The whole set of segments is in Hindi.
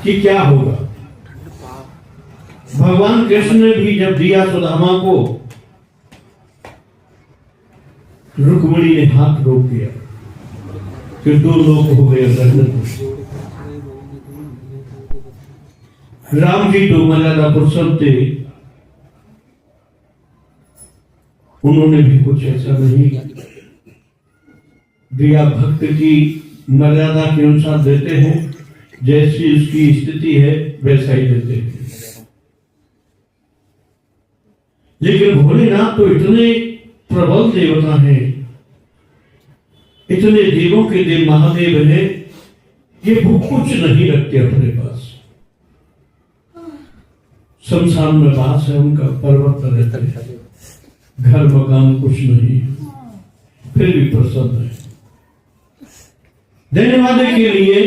कि क्या होगा। भगवान कृष्ण ने भी जब दिया सुदामा को, रुक्मिणी ने हाथ रोक दिया कि 2 लोग हो गए गर्दन। राम जी तो मर्यादा पुरुषोत्तम थे, उन्होंने भी कुछ ऐसा नहीं दिया। भक्त की मर्यादा के अनुसार देते हैं, जैसी उसकी स्थिति है वैसा ही देते हैं। लेकिन भोलेनाथ तो इतने प्रबल देवता हैं, इतने देवों के देव महादेव हैं, ये भूख कुछ नहीं रखते अपने पास। शमशान में बास है उनका, पर्वत पर रहते हैं, घर मकान कुछ नहीं, फिर भी प्रसन्न है। देने वाले के लिए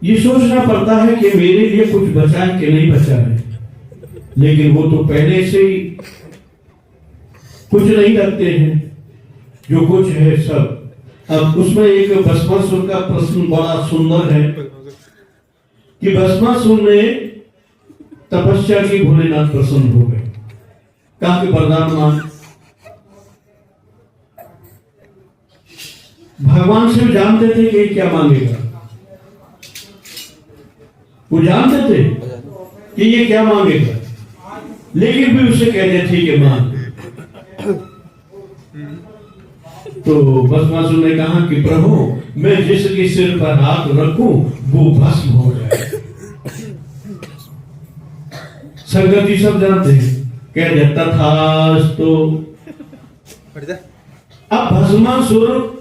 ये सोचना पड़ता है कि मेरे लिए कुछ बचा है कि नहीं बचा है, लेकिन वो तो पहले से ही कुछ नहीं रखते हैं, जो कुछ है सब। अब उसमें एक भस्मासुर का प्रश्न बड़ा सुंदर है कि भस्मासुर ने तपस्या की, भोलेनाथ प्रसन्न हो गए, कहा कि वरदान मांग। भगवान से जानते थे कि क्या मांगेगा, वो जानते थे कि ये क्या मांगेगा, लेकिन भी उसे कहते थे कि मांग। तो भस्मासुर ने कहा कि प्रभु, मैं जिसके सिर पर हाथ रखूं वो भस्म हो जाए। संगत जी सब जानते हैं, कह देता तथास्तु। अब भस्मासुर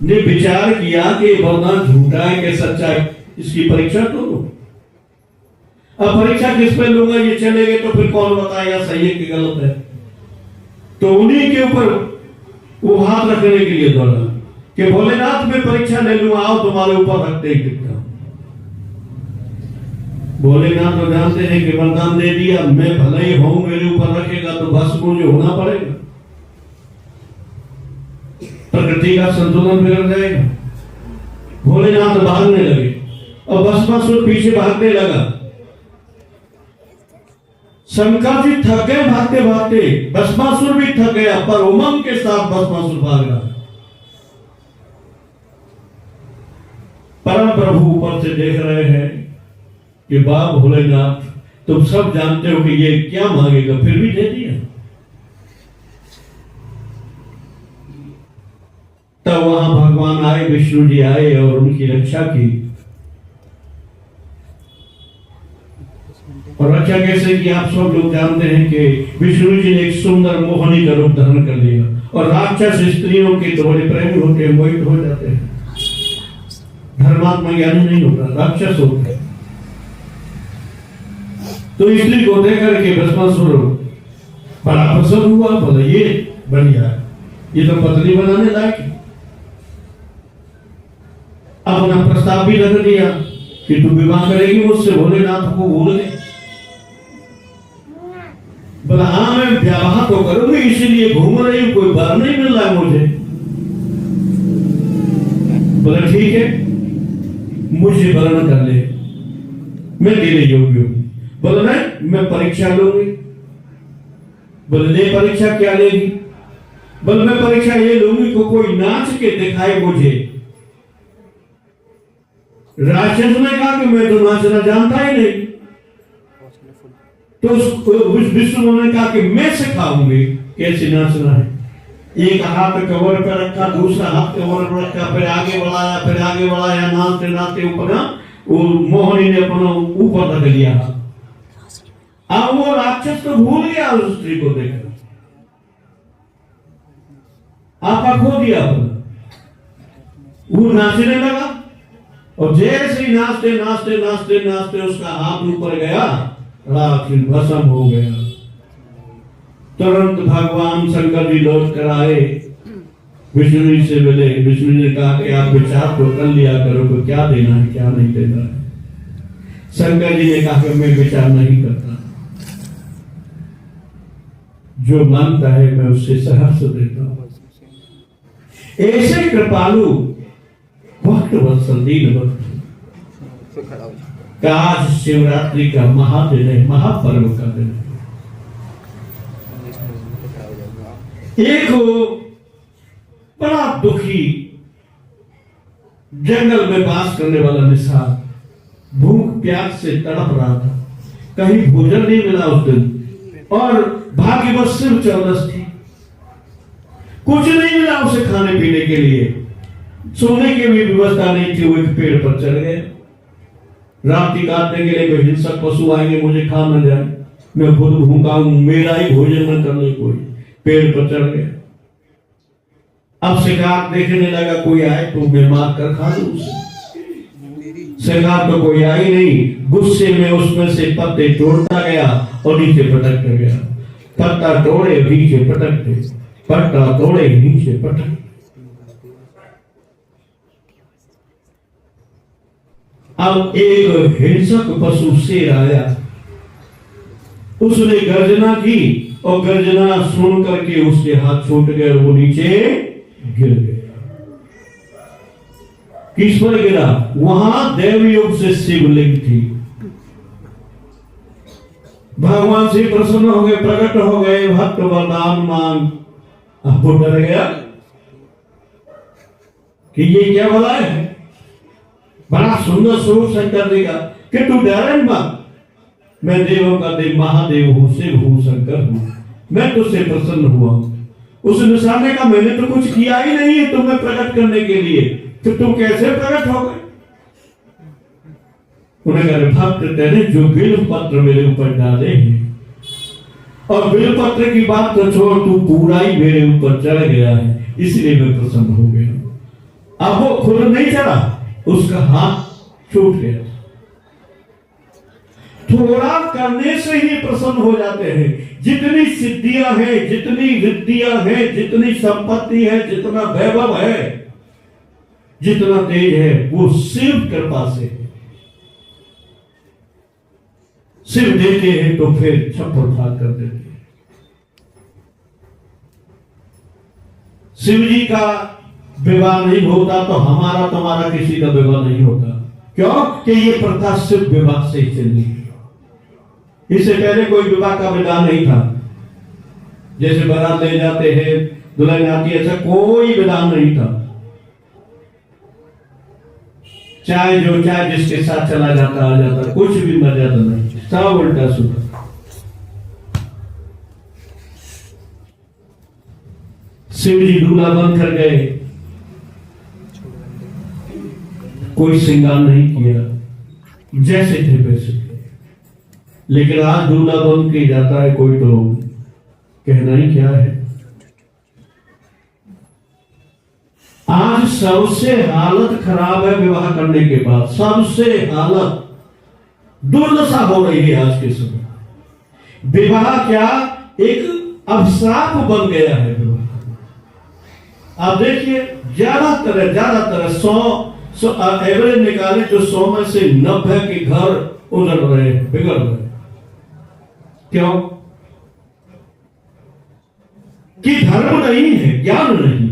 ने विचार किया कि वरदान झूठा है कि सच्चा है, इसकी परीक्षा तो लो। अब परीक्षा किस पे लूंगा, ये चले गए तो फिर कौन बताएगा सही है कि गलत है। तो उन्हीं के ऊपर वो हाथ रखने के लिए दौड़ा कि भोलेनाथ मैं परीक्षा ले लूंगा, आओ तुम्हारे ऊपर रखते ही टिकता। भोलेनाथ तो जानते हैं कि वरदान दे दिया, मैं भले ही हूं, मेरे ऊपर रखेगा तो भस्म मुझे होना पड़ेगा, प्रकृति का संतुलन बिगड़ जाएगा। भोलेनाथ भागने लगे और भस्मासुर पीछे भागने लगा। शंकर जी थक गए भागते भागते, भस्मासुर भी थक गया, पर उमंग के साथ भस्मासुर भाग रहा। परम प्रभु ऊपर से देख रहे हैं कि बाप भोलेनाथ, तुम सब जानते हो कि ये क्या मांगेगा, फिर भी दे दिया। तब वहां भगवान आए, विष्णु जी आए और उनकी रक्षा की। और रक्षा कैसे की आप सब लोग जानते हैं कि विष्णु जी ने एक सुंदर मोहनी का रूप धारण कर लिया, और राक्षस स्त्रियों के तो बड़े प्रेमी होते हैं, मोहित हो जाते हैं। धर्मात्मा ज्ञानी नहीं होता, राक्षस होता है। तो स्त्री को देख करके भस्मासुर बड़ा प्रसन्न हुआ, बोला ये बढ़िया, ये तो पत्नी बनाने लायक है। अपना प्रस्ताव भी रख दिया कि तू विवाह करेगी मुझसे, भोलेनाथ को भूल गए। बोला हाँ मैं विवाह तो करूंगी, इसीलिए घूम रही हूं, कोई वर नहीं मिल रहा है मुझे। बोला ठीक है, मुझे वर्ण कर ले, मैं तेरे योग्य हूं। बोला नहीं, मैं परीक्षा लूंगी। बोले ले परीक्षा क्या लेगी? बोले मैं परीक्षा ये लूंगी को कोई नाच के दिखाए मुझे। राक्षस ने कहा कि मैं तो नाचना जानता ही नहीं। तो उस विष्णु ने कहा कि मैं सिखाऊंगी कैसे नाचना है। एक हाथ कवर पर रखा, दूसरा हाथ कवर पर रखा, फिर आगे बढ़ाया, फिर आगे बढ़ाया, नाचते नाचते ऊपर वो मोहनी ने अपना ऊपर रख लिया। अब वो राक्षस तो भूल गया उस स्त्री को देखकर, आपा खो दिया। वो नाचने लगा और जैसे ही नाचते नाचते नाचते नाचते उसका हाथ ऊपर गया, राक्षस भस्म हो गया। तुरंत भगवान शंकर जी लौट कर आए, विष्णु जी से मिले। विष्णु ने कहा कि आप विचार तो कर लिया करो कि क्या देना है क्या नहीं देना है। शंकर जी ने कहा कि मैं विचार नहीं करता, जो मांगता है मैं उससे सहर्ष देता हूं। ऐसे कृपालु भक्त वत्सल दीन भक्त आज शिवरात्रि का महादिन है, महापर्व का दिन है। एक बड़ा दुखी जंगल में वास करने वाला निषाद भूख प्यास से तड़प रहा था। कहीं भोजन नहीं मिला उस दिन और भाग्यवश सिर्फ चौदस थी। कुछ नहीं मिला उसे खाने पीने के लिए, सोने की भी व्यवस्था नहीं थी। वो एक पेड़ पर चढ़ गए। रात्रि काटने के लिए कोई हिंसक पशु आएंगे, मुझे खा न जाए, मैं खुद भूखा हूं, मेरा ही भोजन न करने कोई। पेड़ पर चढ़ गए। अब शिकार देखने लगा, कोई आए तो मैं मार कर खा लूं उसे। शिकार तो कोई आई नहीं। गुस्से में उसमें से पत्ते तोड़ता गया और नीचे पटक गया। पत्ता तोड़े नीचे पटक दे, पत्ता तोड़े नीचे पटक। अब एक हिंसक पशु शेर आया, उसने गर्जना की और गर्जना सुन करके उसके हाथ छूट गए और वो नीचे गिर गया। किस पर गिरा? वहां देवयोग से शिवलिंग थी। भगवान से प्रसन्न हो गए, प्रकट हो गए, भक्त वरदान मांग। अब वो डर गया कि ये क्या बोला है। बड़ा सुंदर स्वरूप शंकर जी का कि तू डरे मत, मैं देवों का देव महादेव हूं, शिव हूं, शंकर हूं, मैं तुझसे प्रसन्न हुआ हूं। उस निशान ने कहा मैंने तो कुछ किया ही नहीं है तुम्हें प्रकट करने के लिए, तो तुम कैसे प्रकट हो गए? उन्हें कहा भक्त तेरे जो बिल पत्र मेरे ऊपर डाले हैं, और बिल पत्र की बात तो छोड़, तू पूरा ही मेरे ऊपर चढ़ गया है, इसलिए मैं प्रसन्न हो गया। अब वो खुद नहीं चढ़ा, उसका हाथ छूट गया। थोड़ा करने से ही प्रसन्न हो जाते हैं। जितनी सिद्धियां हैं, जितनी रिद्धियां हैं, जितनी संपत्ति है, जितना वैभव है, जितना तेज है, वो सिर्फ कृपा से है। सिर्फ देते हैं तो फिर छप्पर फाड़ कर देते हैं। शिव जी का विवाह नहीं होता तो हमारा तुम्हारा किसी का विवाह नहीं होता। क्यों? कि ये प्रथा सिर्फ विवाह से ही चलनी है। इससे पहले कोई विवाह का विधान नहीं था। जैसे बारात ले जाते हैं, दुल्हन आती है, ऐसा कोई विधान नहीं था। चाहे जो चाहे जिसके साथ चला जाता आ जाता, कुछ भी मर्यादा नहीं, सब उल्टा सुधा। शिव जी दूल्हा बन कर गए, कोई श्रृंगार नहीं किया, जैसे थे वैसे थे। लेकिन आज दूल्हा बन के जाता है कोई, तो कहना ही क्या है। आज सबसे हालत खराब है विवाह करने के बाद, सबसे हालत दुर्दशा हो रही है आज के समय। विवाह क्या एक अभिशाप बन गया है विवाह। आप देखिए ज्यादातर 100 एवरेज निकाले तो 100 में से 90 के घर उजड़ रहे, बिगड़ रहे। क्यों? कि धर्म नहीं है, ज्ञान नहीं,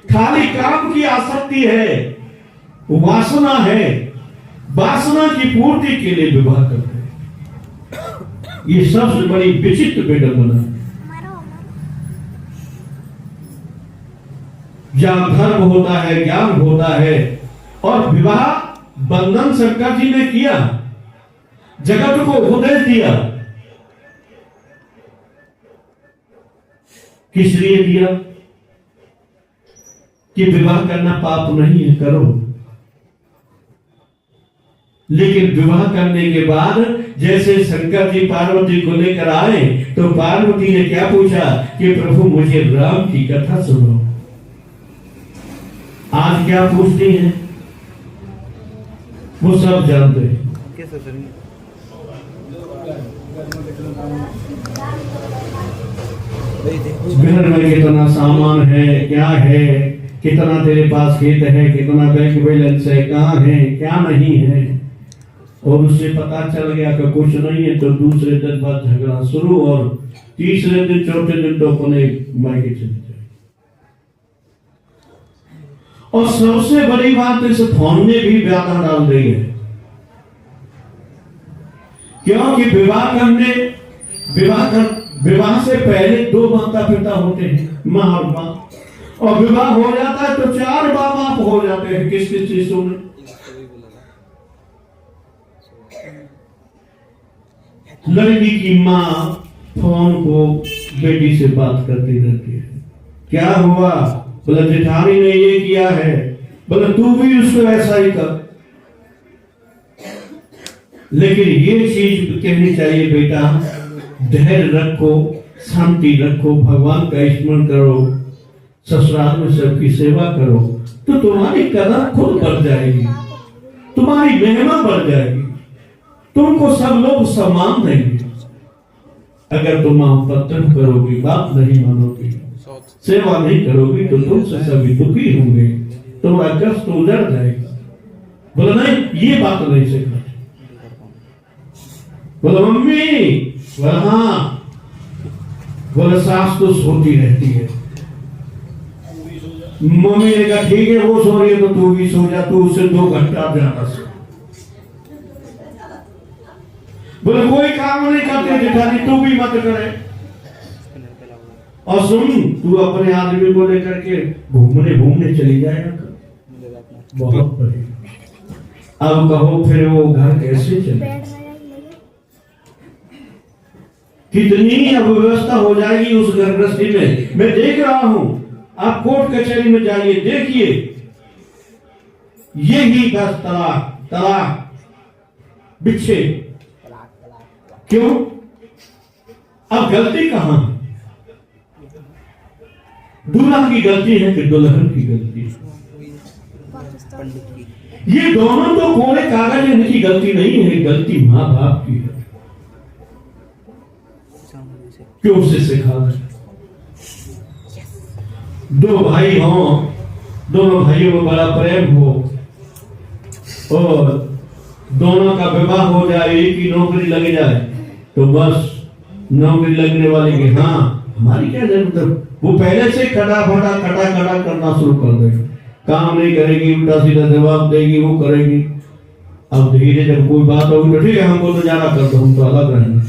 खाली काम की आसक्ति है, वासना है, वासना की पूर्ति के लिए विवाह करते हैं। ये सबसे बड़ी विचित्र विडंबना है। जहां धर्म होता है, ज्ञान होता है, और विवाह बंधन शंकर जी ने किया, जगत को उपदेश दिया। किस लिए दिया? कि विवाह करना पाप नहीं है, करो। लेकिन विवाह करने के बाद जैसे शंकर जी पार्वती को लेकर आए, तो पार्वती ने क्या पूछा कि प्रभु मुझे राम की कथा सुनो। आज क्या पूछती हैं? वो सब जानते हैं। घर में कितना सामान है, क्या है, कितना तेरे पास खेत है, कितना बैंक बैलेंस है, कहाँ है, क्या नहीं है, और उससे पता चल गया कि कुछ नहीं है, तो दूसरे दिन बाद झगड़ा शुरू, और तीसरे दिन चौथे दिन तो अपने मायके चले जाए। और सबसे बड़ी बात इस फोन ने भी बाधा डाल दी है, क्योंकि विवाह से पहले 2 माता पिता होते हैं, माँ और बाप, और विवाह हो जाता है तो 4 बाप बाप हो जाते हैं। किस किस चीजों में? लड़की की माँ फोन को बेटी से बात करती रहती है, क्या हुआ? बोला जेठानी ने ये किया है, बोला तू भी उसको ऐसा ही कर। लेकिन ये चीज कहनी चाहिए, बेटा धैर्य रखो, शांति रखो, भगवान का स्मरण करो, ससुराल में सबकी सेवा करो, तो तुम्हारी कदर खुद बढ़ जाएगी, तुम्हारी महिमा बढ़ जाएगी, तुमको सब लोग सम्मान देंगे। अगर तुम पतन करोगी, बात नहीं मानोगी, सेवा नहीं करोगी, तो तुमसे सभी दुखी होंगे, तुम्हारा कष्ट तो उजड़ जाएगा। बोला नहीं, ये बात नहीं सीखा। बोला मम्मी, बोला हाँ, बोला सास तो सोती रहती है। मम्मी ने कहा ठीक है, वो सो रही है तो तू भी सो जा, तू उसे 2 घंटा ज्यादा सो। बोले कोई काम नहीं करते जेठानी, तू भी मत करे। और सुन, तू अपने आदमी को लेकर के घूमने चली जाएगा, बहुत बड़ी। अब कहो फिर वो घर कैसे चले? कितनी अव्यवस्था हो जाएगी उस घर गृहस्थी में। मैं देख रहा हूं, आप कोर्ट कचहरी में जाइए, देखिए यही 10 तलाक बिच्छे। क्यों? अब गलती कहां? दूल्हा की गलती है कि दुल्हन की गलती है? ये दोनों तो कोरे कागज, इनकी गलती नहीं है, गलती माँ बाप की है। क्यों से सिखा रहे? 2 भाई हो, दोनों भाइयों में बड़ा प्रेम हो और दोनों का विवाह हो जाए, एक ही नौकरी लग जाए, तो बस नौकरी लगने वाले की हाँ हमारी क्या जरूरत है। वो पहले से कटा करना शुरू कर देगी, काम नहीं करेगी, उल्टा सीधा जवाब देगी, वो करेगी। अब धीरे जब कोई बात होगी तो ठीक है, हमको तो जाना कर दो, हम तो अलग रहेंगे,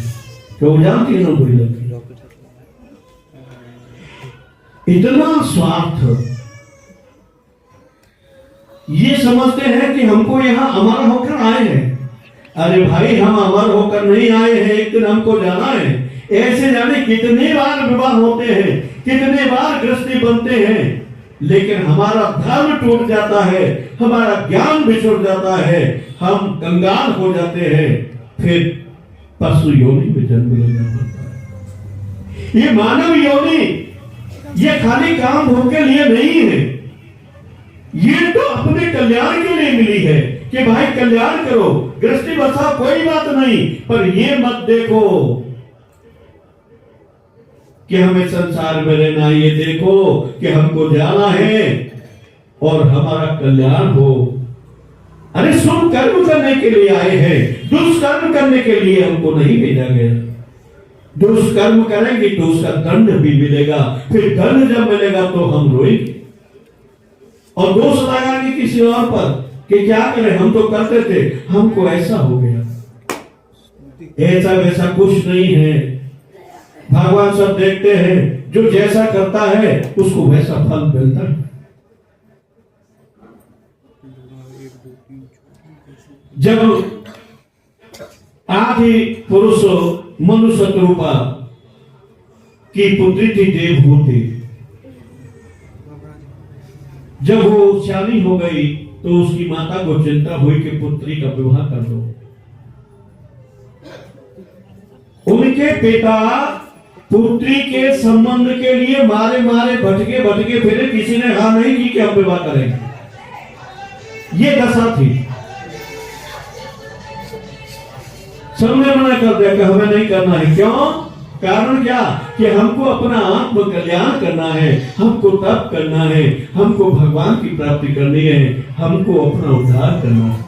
तो वो जानती है नौकरी लगी। इतना स्वार्थ, ये समझते हैं कि हमको यहाँ अमर होकर आए हैं। अरे भाई, हम अमर होकर नहीं आए हैं, एक दिन हमको जाना है। ऐसे जाने कितने बार विवाह होते हैं, कितने बार गृहस्थी बनते हैं, लेकिन हमारा धर्म टूट जाता है, हमारा ज्ञान बिछुड़ जाता है, हम कंगाल हो जाते हैं, फिर पशु योनि में जन्म लेना पड़ता है। ये मानव योनि, ये खाली काम भोग के लिए नहीं है, ये तो अपने कल्याण के लिए मिली है कि भाई कल्याण करो, गृहस्थी बसाओ, कोई बात नहीं, पर ये मत देखो कि हमें संसार में रहना, ये देखो कि हमको जाना है और हमारा कल्याण हो। अरे शुभ कर्म करने के लिए आए हैं, दुष्कर्म करने के लिए हमको नहीं भेजा गया। दुष्कर्म करेंगे तो उसका दंड भी मिलेगा, फिर दंड जब मिलेगा तो हम रोएंगे और दोष लगाएंगे किसी और पर कि क्या करें, हम तो करते थे, हमको ऐसा हो गया। ऐसा वैसा कुछ नहीं है, भगवान सब देखते हैं, जो जैसा करता है उसको वैसा फल मिलता है। जब आदि पुरुष मनु शत्रुपा की पुत्री थी देवभूति, जब वो शादी हो गई तो उसकी माता को चिंता हुई कि पुत्री का विवाह कर दो। उनके पिता पुत्री के संबंध के लिए मारे भटके फिरे, किसी ने कहा नहीं की कि हम विवाह करेंगे। ये दशा थी, सबने मना कर दिया कि हमें नहीं करना है। क्यों? कारण क्या कि हमको अपना आत्म कल्याण करना है, हमको तप करना है, हमको भगवान की प्राप्ति करनी है, हमको अपना उद्धार करना है।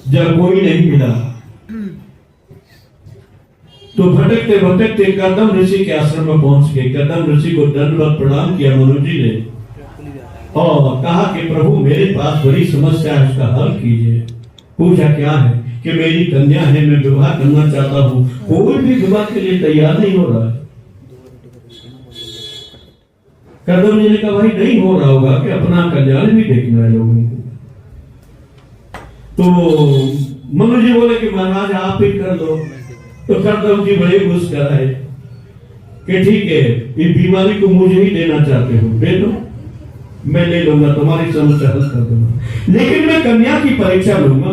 जब कोई नहीं मिला तो भटकते भटकते कदम ऋषि के आश्रम में पहुंच गए। कदम ऋषि को दंडवत प्रणाम किया मनु जी ने और कहा कि प्रभु मेरे पास बड़ी समस्या है, इसका हल कीजिए। पूछा क्या है? कि मेरी कन्या है, मैं विवाह करना चाहता हूँ। कोई भी विवाह के लिए तैयार नहीं हो रहा है। कदम जी ने कहा भाई नहीं हो रहा होगा कि अपना कल्याण भी देखना है लोगों को। तो मनु जी बोले कि महाराज आप ही कर दो। तो कदम जी बड़े खुश कराए कि ठीक है, इस बीमारी को मुझे ही देना चाहते हो, दे दो, मैं ले लूंगा, तुम्हारी समस्या हल कर दूंगा, लेकिन मैं कन्या की परीक्षा लूंगा।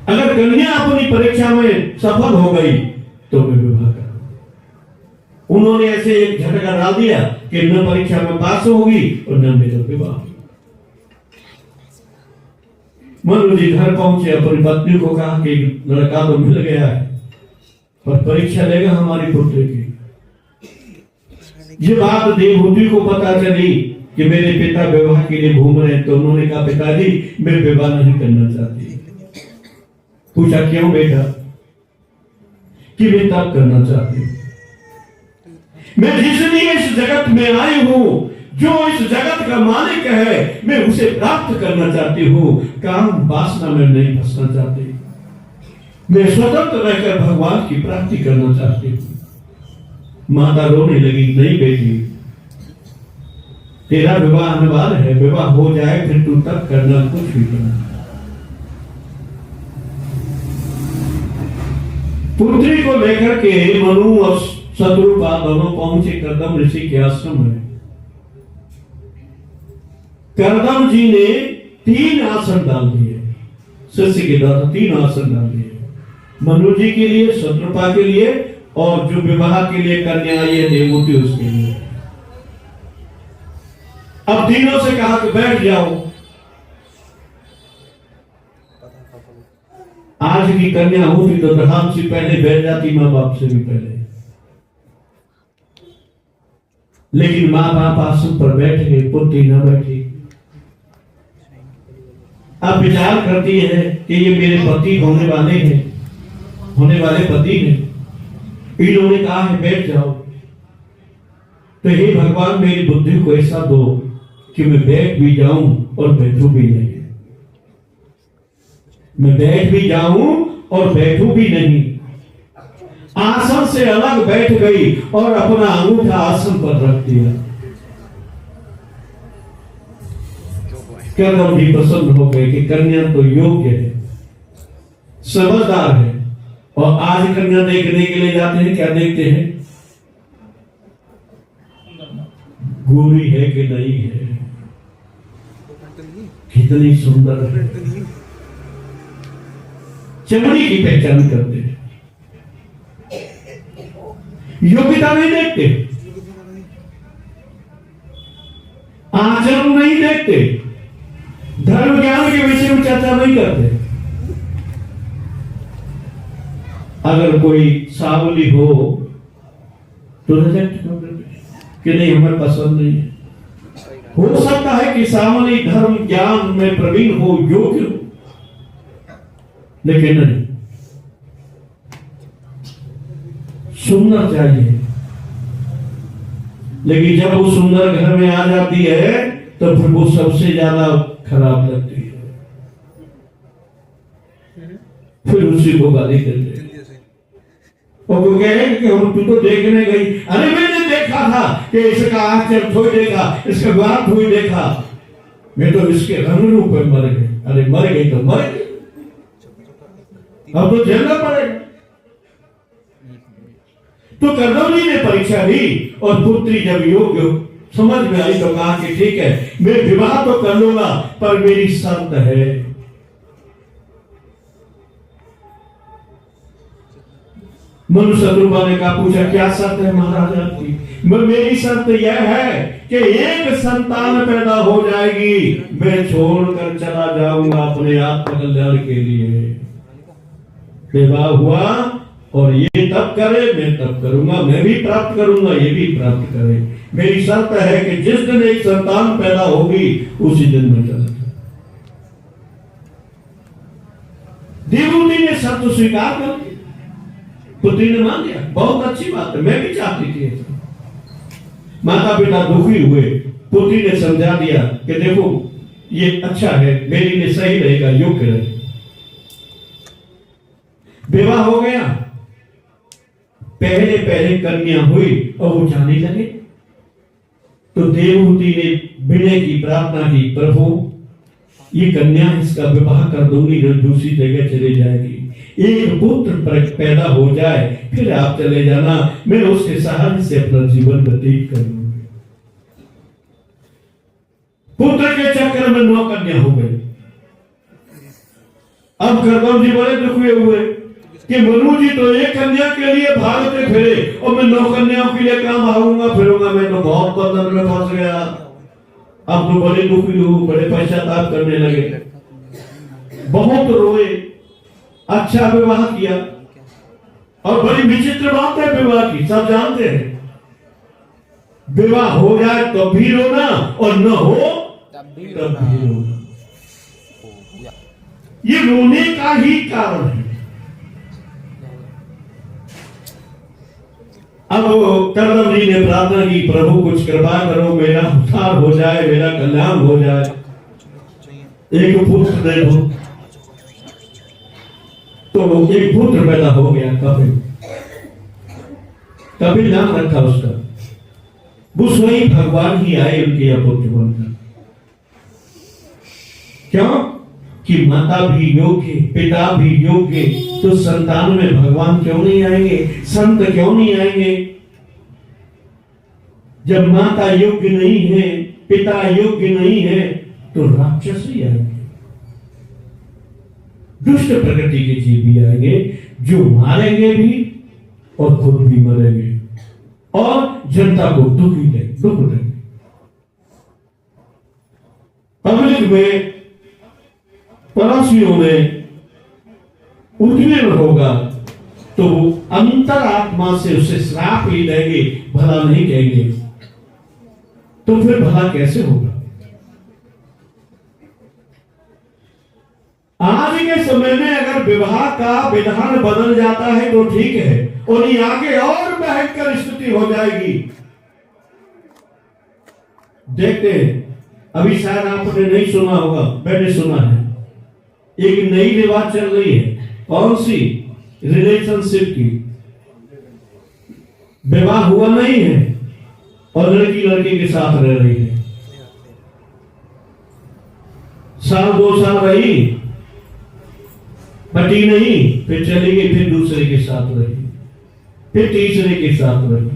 अगर कन्या अपनी परीक्षा में सफल हो गई तो मैं विवाह करूंगा। उन्होंने ऐसे एक झटका डाल दिया कि न परीक्षा में पास होगी और न मेरा विवाह। मनु जी घर पहुंचे, अपनी पत्नी को कहा कि लड़का तो मिल गया है पर परीक्षा लेगा हमारी पुत्री की। ये बात देवहूति को पता चली कि मेरे पिता विवाह के लिए घूम रहे हैं। तो उन्होंने कहा पिताजी मैं विवाह नहीं करना चाहती। पूछा क्यों बेटा? कि मैं तब करना चाहती हूँ। मैं जिसलिए इस जगत में आई हूं, जो इस जगत का मालिक है, मैं उसे प्राप्त करना चाहती हूँ। काम वासना में नहीं फंसना चाहती। मैं स्वतंत्र रहकर भगवान की प्राप्ति करना चाहती हूँ। माता रोने लगी, नहीं बेटी, तेरा विवाह अनिवार्य है, विवाह हो जाए फिर तू तब करना, कुछ भी करना। पुत्री को लेकर के मनु और शत्रुपा दोनों पहुंचे कदम ऋषि के आश्रम में। कदम जी ने 3 आसन डाल दिए, शिष्य के द्वारा 3 आसन डाल दिए, मनु जी के लिए, शत्रुपा के लिए और जो विवाह के लिए कन्या आई है देवहूति उसके लिए। अब तीनों से कहा कि बैठ जाओ। आज की कन्या होती तो धड़ाम से पहले बैठ जाती, मां बाप से भी पहले, लेकिन मां बाप आसन पर बैठ गए, पुत्री न बैठी। अब विचार करती है कि ये मेरे पति होने वाले हैं, होने वाले पति हैं, इन्होंने कहा है बैठ जाओ, तो हे भगवान मेरी बुद्धि को ऐसा दो कि मैं बैठ भी जाऊं और बैठू भी नहीं। मैं बैठ भी जाऊं और बैठू भी नहीं। आसन से अलग बैठ गई और अपना अंगूठा आसन पर रख दिया। कदम भी प्रसन्न हो गए कि कन्या तो योग्य है, समझदार है। और आज कन्या देखने के लिए जाते हैं, क्या देखते हैं? गोरी है कि नहीं है, कितनी सुंदर है, चमड़ी की पहचान करते हैं, योग्यता नहीं देखते, आचरण नहीं देखते, धर्म ज्ञान के विषय में चर्चा नहीं करते। अगर कोई सावली हो तो रिजेक्ट कर देते कि नहीं हमें पसंद नहीं है। हो सकता है कि सावली धर्म ज्ञान में प्रवीण हो, योग्य हो, लेकिन नहीं, सुंदर चाहिए। लेकिन जब वो सुंदर घर में आ जाती है तो फिर वो सबसे ज्यादा खराब लगती है, फिर उसी को गाली देते हैं। और वो कहे कि हम तू तो देखने गई, अरे मैंने देखा था कि इसका आचरण थोड़ी देखा, इसका बात थोड़ी देखा, मैं तो इसके रंग रूप में मर गई। अरे मर गई तो मर गई, अब तो झेलना पड़ेगा। तो कदम जी ने परीक्षा दी और पुत्री जब योग्य समझ में आई तो कहा कि ठीक है मैं विवाह तो कर लूंगा पर मेरी शर्त है। मनु शत्रुपा ने कहा, पूछा क्या शर्त है महाराज आपकी? मेरी शर्त यह है कि एक संतान पैदा हो जाएगी, मैं छोड़कर चला जाऊंगा अपने आत्मकल्याण के लिए। विवाह हुआ और ये तब करे, मैं तब करूंगा, मैं भी प्राप्त करूंगा, ये भी प्राप्त करे। मेरी शर्त है कि जिस दिन एक संतान पैदा होगी उसी दिन मैं चला जाऊंगा। देवहूति ने सब तो स्वीकार कर दिया, पुत्री ने मान लिया, बहुत अच्छी बात है, मैं भी चाहती थी ऐसा। माता पिता दुखी हुए, पुत्री ने समझा दिया कि देखो ये अच्छा है, मेरे लिए सही रहेगा, योग्य रहेगा। विवाह हो गया, पहले पहले कन्या हुई और वो जाने लगे, तो देवहूति ने विनय की प्रार्थना की, प्रभु ये कन्या इसका विवाह कर दूंगी, जो दूसरी जगह चले जाएगी, एक पुत्र पैदा हो जाए, फिर आप चले जाना, मैं उसके सहारे से अपना जीवन व्यतीत करूंगी। पुत्र के चक्कर में 9 कन्या हो गई। अब कर्दम जी बड़े दुखी हुए कि मनु जी तो एक कन्या के लिए भागते फिरे और मैं 9 कन्याओं के लिए काम आऊंगा फिरूंगा, मैं तो बहुत बंधन में फंस गया। अब तो बड़े दुखी हुए, बड़े पश्चाताप करने लगे, बहुत रोए। अच्छा विवाह किया, और बड़ी विचित्र बात है विवाह की, सब जानते हैं, विवाह हो जाए तो भी रोना और न हो तब भी रोना। ये रोने का ही कारण है। अब कर्दम जी ने प्रार्थना की, प्रभु कुछ कृपा करो, मेरा उद्धार हो जाए, मेरा कल्याण हो जाए, एक पुत्र दे दो। तो एक पुत्र पैदा हो गया, कपिल। कपिल नाम रखा उसका। वो स्वयं भगवान ही आए उनके पुत्र बनकर। क्यों? कि माता भी योग्य, पिता भी योग्य, तो संतान में भगवान क्यों नहीं आएंगे, संत क्यों नहीं आएंगे? जब माता योग्य नहीं है, पिता योग्य नहीं है, तो राक्षस ही आएंगे, दुष्ट प्रकृति के जीव भी आएंगे, जो मारेंगे भी और खुद भी मरेंगे और जनता को दुख देंगे। पब्लिक में, पड़ोसियों में उद्वेग होगा, तो वो अंतरात्मा से उसे श्राप ही देंगे, भला नहीं कहेंगे, तो फिर भला कैसे होगा? आज के समय में अगर विवाह का विधान बदल जाता है तो ठीक है, और ये आगे और भयंकर स्थिति हो जाएगी। देखते हैं, अभी शायद आपने नहीं सुना होगा, मैंने सुना है, एक नई रिवाज चल रही है। कौन सी? रिलेशनशिप की। विवाह हुआ नहीं है और लड़की लड़के के साथ रह रही है, साल 2 साल रही, पति नहीं, फिर चली गई, फिर दूसरे के साथ रही, फिर तीसरे के साथ रही।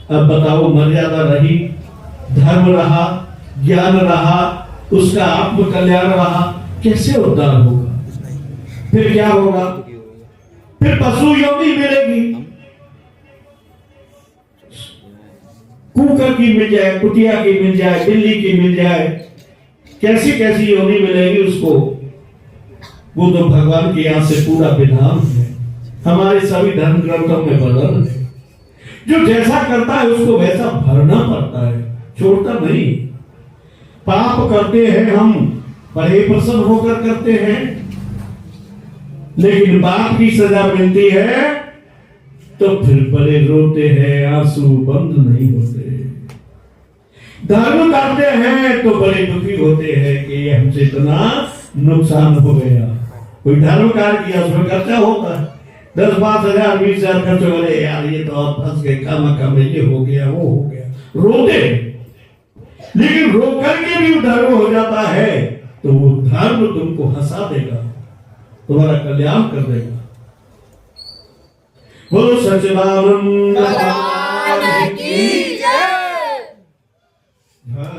अब बताओ, मर्यादा रही, धर्म रहा, ज्ञान रहा, उसका आत्म कल्याण रहा, कैसे उद्धार होगा? फिर क्या होगा? फिर पशु योनि मिलेगी, कुकर की मिल जाए, कुतिया की मिल जाए, बिल्ली की मिल जाए, कैसी कैसी योनि मिलेगी उसको। वो तो भगवान के यहां से पूरा विधान है, हमारे सभी धर्म ग्रंथों में वर्णन है। जो जैसा करता है उसको वैसा भरना पड़ता है, छोड़ता नहीं। पाप करते हैं हम, बड़े प्रसन्न होकर करते हैं, लेकिन पाप की सजा मिलती है तो फिर बड़े रोते हैं, आंसू बंद नहीं होते। धर्म करते हैं तो बड़े दुखी होते हैं कि हमसे इतना नुकसान हो गया। कोई धर्म कार्य किया, उसमें खर्चा होता है, 10-5 हजार 20 हजार खर्च हो गए, यार ये तो आप फंस गए, काम ये हो गया, वो हो गया, रोते। लेकिन रो करके भी धर्म हो जाता है तो वो धर्म तुमको हंसा देगा, तुम्हारा कल्याण कर देगा। बोलो सच्चिदानंद